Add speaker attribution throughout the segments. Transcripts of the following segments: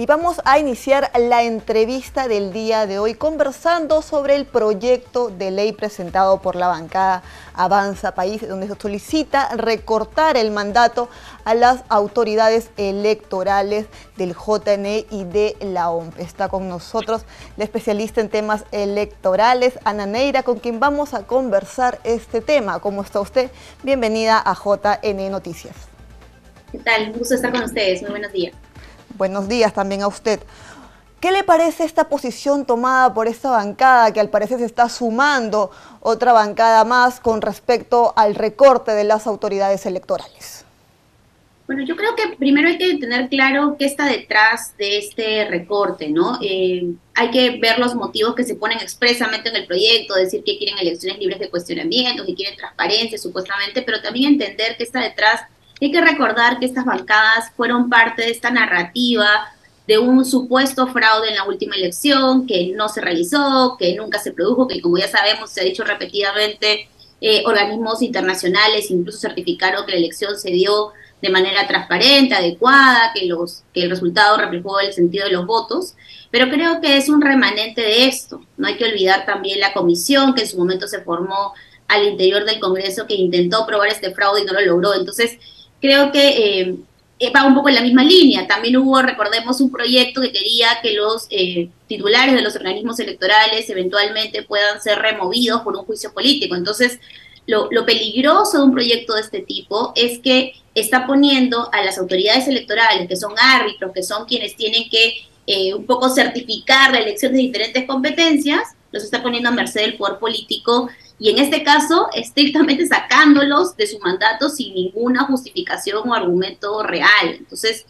Speaker 1: vamos a iniciar la entrevista del día de hoy conversando sobre el proyecto de ley presentado por la bancada Avanza País, donde se solicita recortar el mandato a las autoridades electorales del JNE y de la OMP. Está con nosotros la especialista en temas electorales, Ana Neira, con quien vamos a conversar este tema. ¿Cómo está usted? Bienvenida a JN Noticias.
Speaker 2: ¿Qué tal? Un gusto estar con ustedes. Muy buenos días.
Speaker 1: Buenos días también a usted. ¿Qué le parece esta posición tomada por esta bancada, que al parecer se está sumando otra bancada más con respecto al recorte de las autoridades electorales?
Speaker 2: Bueno, yo creo que primero hay que tener claro qué está detrás de este recorte, ¿no? Hay que ver los motivos que se ponen expresamente en el proyecto, decir que quieren elecciones libres de cuestionamiento, que quieren transparencia supuestamente, pero también entender qué está detrás. Hay que recordar que estas bancadas fueron parte de esta narrativa de un supuesto fraude en la última elección, que no se realizó, que nunca se produjo, que como ya sabemos, se ha dicho repetidamente, organismos internacionales incluso certificaron que la elección se dio de manera transparente, adecuada, que el resultado reflejó el sentido de los votos, pero creo que es un remanente de esto. No hay que olvidar también la comisión que en su momento se formó al interior del Congreso, que intentó probar este fraude y no lo logró. Entonces, creo que va un poco en la misma línea. También hubo, recordemos, un proyecto que quería que los titulares de los organismos electorales eventualmente puedan ser removidos por un juicio político. Entonces, lo peligroso de un proyecto de este tipo es que está poniendo a las autoridades electorales, que son árbitros, que son quienes tienen que un poco certificar la elección de diferentes competencias, los está poniendo a merced del poder político, y en este caso, estrictamente sacándolos de su mandato sin ninguna justificación o argumento real. Entonces,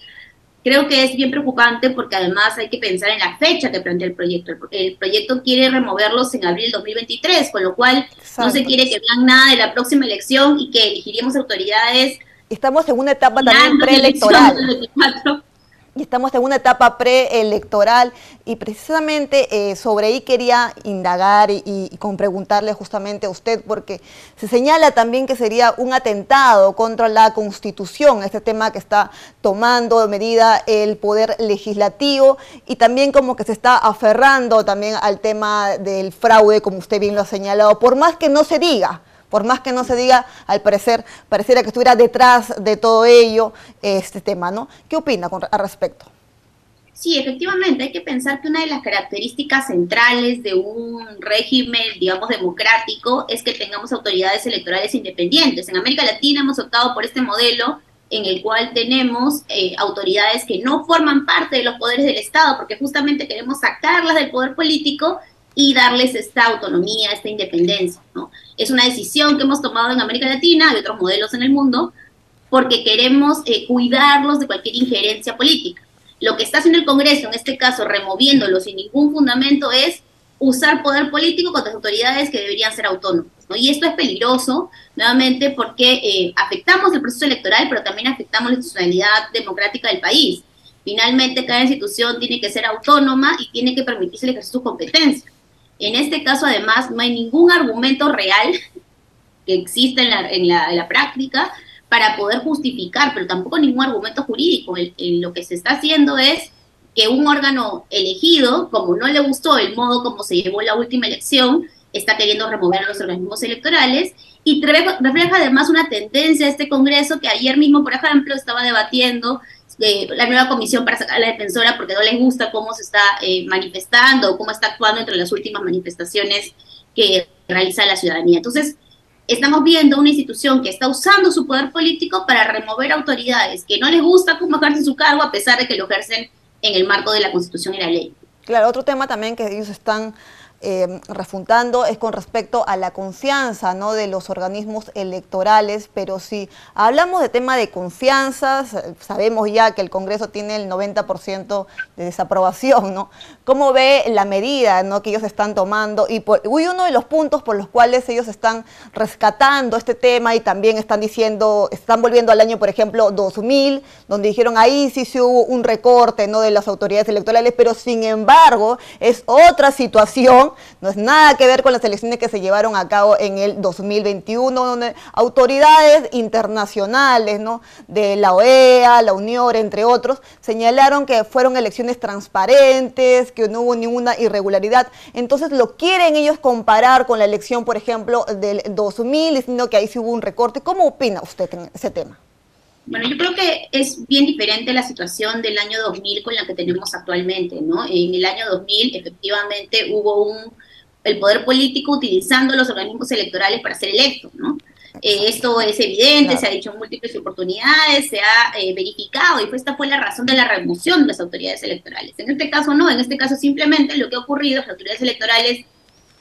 Speaker 2: creo que es bien preocupante porque además hay que pensar en la fecha que plantea el proyecto. El proyecto quiere removerlos en abril del 2023, con lo cual exacto, no se quiere que vean nada de la próxima elección y que elegiríamos autoridades.
Speaker 1: Estamos en una etapa también preelectoral. Y estamos en una etapa preelectoral y precisamente sobre ahí quería indagar y preguntarle justamente a usted, porque se señala también que sería un atentado contra la Constitución, este tema que está tomando medida el Poder Legislativo, y también como que se está aferrando también al tema del fraude, como usted bien lo ha señalado, por más que no se diga. Al parecer, pareciera que estuviera detrás de todo ello este tema, ¿no? ¿Qué opina al respecto?
Speaker 2: Sí, efectivamente, hay que pensar que una de las características centrales de un régimen, digamos, democrático, es que tengamos autoridades electorales independientes. En América Latina hemos optado por este modelo en el cual tenemos autoridades que no forman parte de los poderes del Estado, porque justamente queremos sacarlas del poder político y darles esta autonomía, esta independencia, ¿no? Es una decisión que hemos tomado en América Latina, hay otros modelos en el mundo, porque queremos cuidarlos de cualquier injerencia política. Lo que está haciendo el Congreso, en este caso, removiéndolos sin ningún fundamento, es usar poder político contra autoridades que deberían ser autónomas, ¿no? Y esto es peligroso, nuevamente, porque afectamos el proceso electoral, pero también afectamos la institucionalidad democrática del país. Finalmente, cada institución tiene que ser autónoma y tiene que permitirse el ejercicio de sus competencias. En este caso, además, no hay ningún argumento real que exista en la práctica para poder justificar, pero tampoco ningún argumento jurídico. Lo que se está haciendo es que un órgano elegido, como no le gustó el modo como se llevó la última elección, está queriendo remover a los organismos electorales y refleja además una tendencia de este Congreso que ayer mismo, por ejemplo, estaba debatiendo la nueva comisión para sacar a la defensora porque no les gusta cómo se está manifestando o cómo está actuando entre las últimas manifestaciones que realiza la ciudadanía. Entonces, estamos viendo una institución que está usando su poder político para remover autoridades que no les gusta cómo ejercen su cargo a pesar de que lo ejercen en el marco de la Constitución y la ley.
Speaker 1: Claro, otro tema también que ellos están refutando es con respecto a la confianza, ¿no?, de los organismos electorales, pero si hablamos de tema de confianza, sabemos ya que el Congreso tiene el 90% de desaprobación, ¿no? ¿Cómo ve la medida, ¿no?, que ellos están tomando? Y uno de los puntos por los cuales ellos están rescatando este tema y también están diciendo, están volviendo al año, por ejemplo, 2000, donde dijeron ahí sí se hubo un recorte, ¿no?, de las autoridades electorales, pero sin embargo es otra situación elección no es nada que ver con las elecciones que se llevaron a cabo en el 2021, donde autoridades internacionales, ¿no?, de la OEA, la Unión, entre otros, señalaron que fueron elecciones transparentes, que no hubo ninguna irregularidad. Entonces lo quieren ellos comparar con la elección, por ejemplo, del 2000, diciendo que ahí sí hubo un recorte. ¿Cómo opina usted en ese tema?
Speaker 2: Bueno, yo creo que es bien diferente la situación del año 2000 con la que tenemos actualmente, ¿no? En el año 2000, efectivamente, hubo el poder político utilizando los organismos electorales para ser electos, ¿no? Esto es evidente, claro. Se ha dicho en múltiples oportunidades, se ha verificado, y esta fue la razón de la remoción de las autoridades electorales. En este caso no, en este caso simplemente lo que ha ocurrido es que las autoridades electorales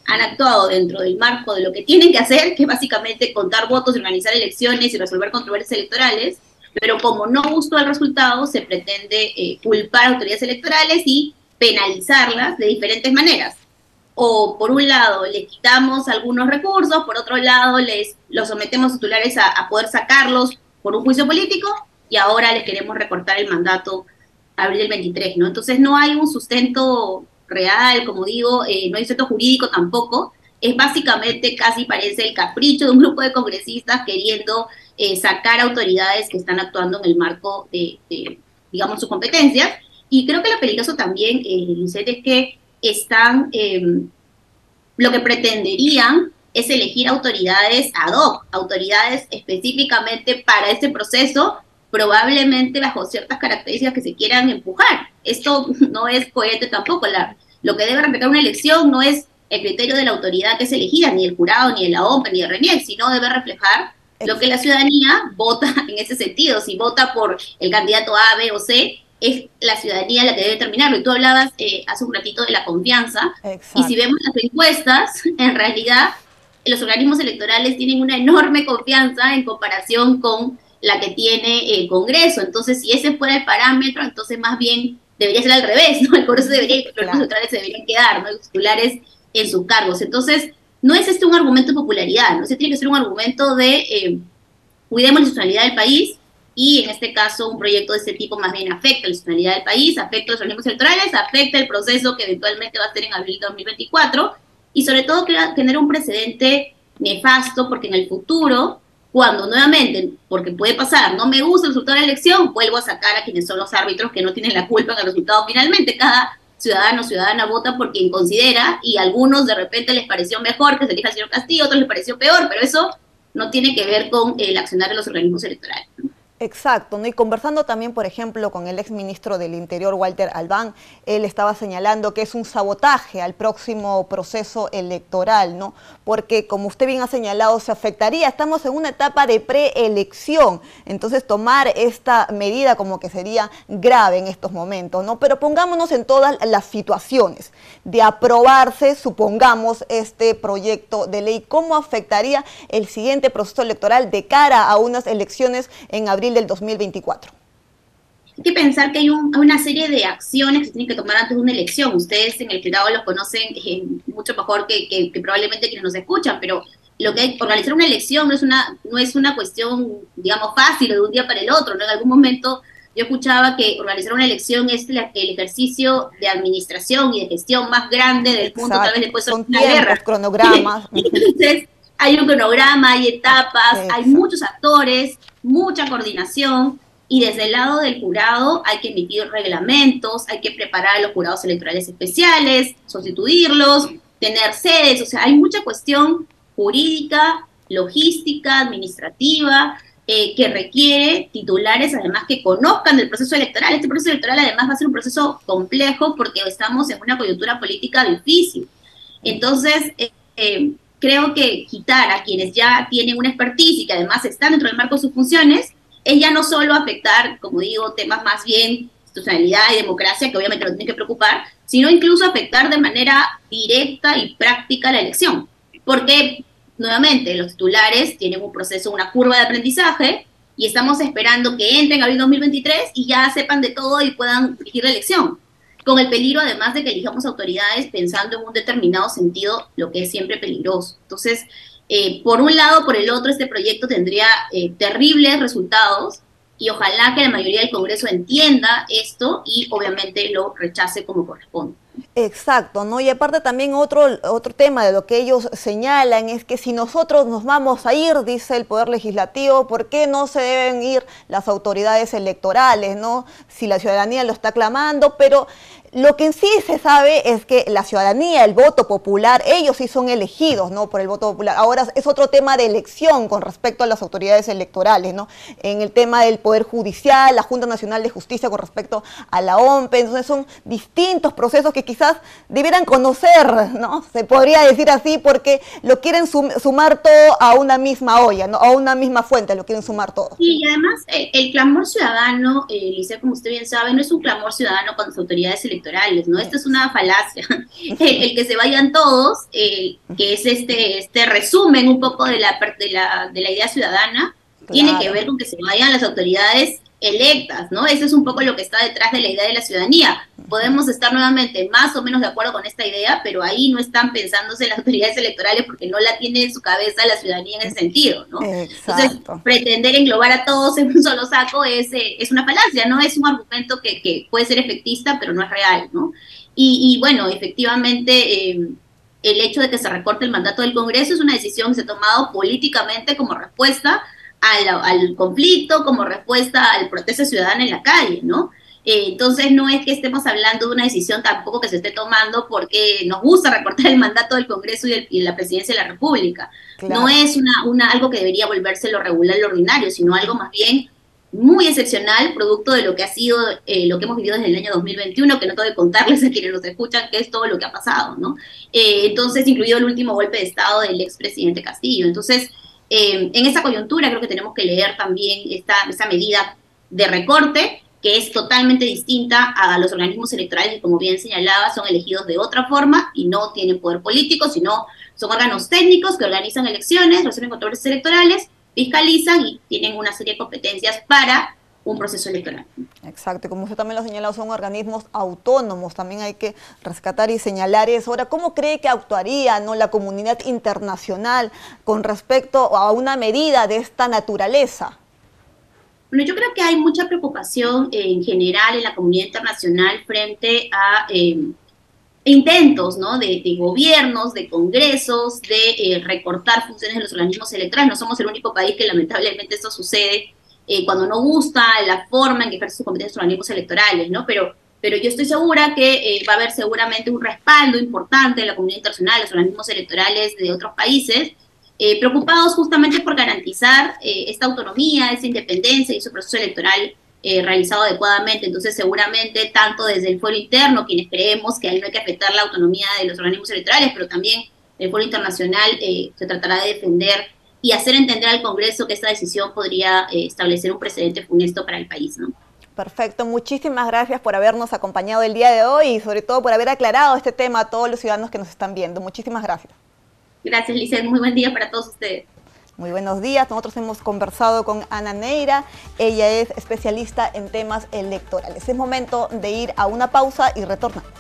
Speaker 2: han actuado dentro del marco de lo que tienen que hacer, que es básicamente contar votos, organizar elecciones y resolver controversias electorales, pero como no gustó el resultado, se pretende culpar a autoridades electorales y penalizarlas de diferentes maneras. O por un lado les quitamos algunos recursos, por otro lado los sometemos a titulares a poder sacarlos por un juicio político, y ahora les queremos recortar el mandato a abril del 23, ¿no? Entonces no hay un sustento real, como digo, no hay sustento jurídico tampoco. Es básicamente, casi parece el capricho de un grupo de congresistas queriendo sacar autoridades que están actuando en el marco de digamos, sus competencias. Y creo que lo peligroso también, Lisette, es que están, lo que pretenderían es elegir autoridades ad hoc, autoridades específicamente para este proceso, probablemente bajo ciertas características que se quieran empujar. Esto no es coherente tampoco. Lo que debe reflejar una elección no es el criterio de la autoridad que es elegida, ni el jurado, ni de la OMP, ni de RENIEC, sino debe reflejar lo que la ciudadanía vota en ese sentido. Si vota por el candidato A, B o C, es la ciudadanía la que debe determinarlo. Y tú hablabas hace un ratito de la confianza. Exacto. Y si vemos las encuestas, en realidad los organismos electorales tienen una enorme confianza en comparación con la que tiene el Congreso. Entonces, si ese fuera el parámetro, entonces más bien debería ser al revés, ¿no? El Congreso debería, los organismos electorales se deberían quedar, ¿no?, los titulares en sus cargos. Entonces, no es un argumento de popularidad, ¿no? Tiene que ser un argumento de cuidemos la institucionalidad del país, y en este caso un proyecto de este tipo más bien afecta la institucionalidad del país, afecta los organismos electorales, afecta el proceso que eventualmente va a ser en abril de 2024, y sobre todo genera un precedente nefasto, porque en el futuro, cuando nuevamente, porque puede pasar, no me gusta el resultado de la elección, vuelvo a sacar a quienes son los árbitros que no tienen la culpa en el resultado finalmente. Cada ciudadano o ciudadana vota por quien considera, y a algunos de repente les pareció mejor que se elija al señor Castillo, a otros les pareció peor, pero eso no tiene que ver con el accionar de los organismos electorales, ¿no?
Speaker 1: Exacto, ¿no? Y conversando también, por ejemplo, con el exministro del Interior, Walter Albán, él estaba señalando que es un sabotaje al próximo proceso electoral, ¿no? Porque, como usted bien ha señalado, se afectaría, estamos en una etapa de preelección, entonces tomar esta medida como que sería grave en estos momentos, ¿no? Pero pongámonos en todas las situaciones de aprobarse, supongamos, este proyecto de ley, ¿cómo afectaría el siguiente proceso electoral de cara a unas elecciones en abril del 2024?
Speaker 2: Hay que pensar que hay una serie de acciones que se tienen que tomar antes de una elección. Ustedes en el privado los conocen mucho mejor que probablemente quienes nos escuchan, pero lo que hay, organizar una elección no es una cuestión, digamos, fácil o de un día para el otro, ¿no? En algún momento yo escuchaba que organizar una elección es el ejercicio de administración y de gestión más grande del mundo, tal vez después de una guerra.
Speaker 1: Cronogramas.
Speaker 2: Entonces, hay un cronograma, hay etapas, hay muchos actores, mucha coordinación, y desde el lado del jurado hay que emitir reglamentos, hay que preparar a los jurados electorales especiales, sustituirlos, tener sedes, o sea, hay mucha cuestión jurídica, logística, administrativa, que requiere titulares además que conozcan del proceso electoral. Este proceso electoral además va a ser un proceso complejo porque estamos en una coyuntura política difícil. Entonces, creo que quitar a quienes ya tienen una expertise y que además están dentro del marco de sus funciones es ya no solo afectar, como digo, temas más bien institucionalidad y democracia, que obviamente no tienen que preocupar, sino incluso afectar de manera directa y práctica la elección. Porque, nuevamente, los titulares tienen un proceso, una curva de aprendizaje, y estamos esperando que entren a abril 2023 y ya sepan de todo y puedan dirigir la elección, con el peligro además de que elijamos autoridades pensando en un determinado sentido, lo que es siempre peligroso. Entonces, por un lado, por el otro, este proyecto tendría terribles resultados, y ojalá que la mayoría del Congreso entienda esto y obviamente lo rechace como corresponde.
Speaker 1: Exacto, ¿no? Y aparte también otro tema de lo que ellos señalan es que si nosotros nos vamos a ir, dice el Poder Legislativo, ¿por qué no se deben ir las autoridades electorales, ¿no? Si la ciudadanía lo está clamando, pero lo que en sí se sabe es que la ciudadanía, el voto popular, ellos sí son elegidos, ¿no? Por el voto popular. Ahora es otro tema de elección con respecto a las autoridades electorales, ¿no? En el tema del Poder Judicial, la Junta Nacional de Justicia con respecto a la OMPE, entonces son distintos procesos que quizás debieran conocer, ¿no? Se podría decir así porque lo quieren sumar todo a una misma olla, ¿no? A una misma fuente, lo quieren sumar todo.
Speaker 2: Y además, el clamor ciudadano, Lice, como usted bien sabe, no es un clamor ciudadano con las autoridades electorales, ¿no? Esto es una falacia. El que se vayan todos, que es este resumen un poco de la idea ciudadana, claro, tiene que ver con que se vayan las autoridades electas, ¿no? Eso es un poco lo que está detrás de la idea de la ciudadanía. Podemos estar nuevamente más o menos de acuerdo con esta idea, pero ahí no están pensándose las autoridades electorales porque no la tiene en su cabeza la ciudadanía en ese sentido, ¿no? Exacto. Entonces, pretender englobar a todos en un solo saco es una falacia, ¿no? Es un argumento que puede ser efectista, pero no es real, ¿no? Y bueno, efectivamente, el hecho de que se recorte el mandato del Congreso es una decisión que se ha tomado políticamente como respuesta al conflicto, como respuesta al protesto ciudadano en la calle, ¿no? Entonces no es que estemos hablando de una decisión tampoco que se esté tomando porque nos gusta recortar el mandato del Congreso y la Presidencia de la República. Claro. No es algo que debería volverse lo regular, lo ordinario, sino algo más bien muy excepcional, producto de lo que ha sido, lo que hemos vivido desde el año 2021, que no tengo que contarles a quienes nos escuchan que es todo lo que ha pasado, ¿no? Entonces, incluido el último golpe de Estado del expresidente Castillo. Entonces, en esa coyuntura creo que tenemos que leer también esta medida de recorte, que es totalmente distinta a los organismos electorales que, como bien señalaba, son elegidos de otra forma y no tienen poder político, sino son órganos técnicos que organizan elecciones, resuelven controles electorales, fiscalizan y tienen una serie de competencias para un proceso electoral.
Speaker 1: Exacto, y como usted también lo ha señalado, son organismos autónomos, también hay que rescatar y señalar eso. Ahora, ¿cómo cree que actuaría, ¿no?, la comunidad internacional con respecto a una medida de esta naturaleza?
Speaker 2: Bueno, yo creo que hay mucha preocupación en general en la comunidad internacional frente a intentos, ¿no?, de gobiernos, de congresos, de recortar funciones de los organismos electorales. No somos el único país que lamentablemente esto sucede cuando no gusta la forma en que ejercen sus competencias los organismos electorales, ¿no? Pero yo estoy segura que va a haber seguramente un respaldo importante de la comunidad internacional, los organismos electorales de otros países, preocupados justamente por garantizar esta autonomía, esa independencia y su proceso electoral realizado adecuadamente. Entonces, seguramente, tanto desde el fuero interno, quienes creemos que ahí no hay que afectar la autonomía de los organismos electorales, pero también el fuero internacional se tratará de defender y hacer entender al Congreso que esta decisión podría establecer un precedente funesto para el país, ¿no?
Speaker 1: Perfecto, muchísimas gracias por habernos acompañado el día de hoy y sobre todo por haber aclarado este tema a todos los ciudadanos que nos están viendo. Muchísimas gracias.
Speaker 2: Gracias, Lizeth. Muy buen día para todos ustedes.
Speaker 1: Muy buenos días. Nosotros hemos conversado con Ana Neira. Ella es especialista en temas electorales. Es momento de ir a una pausa y retornamos.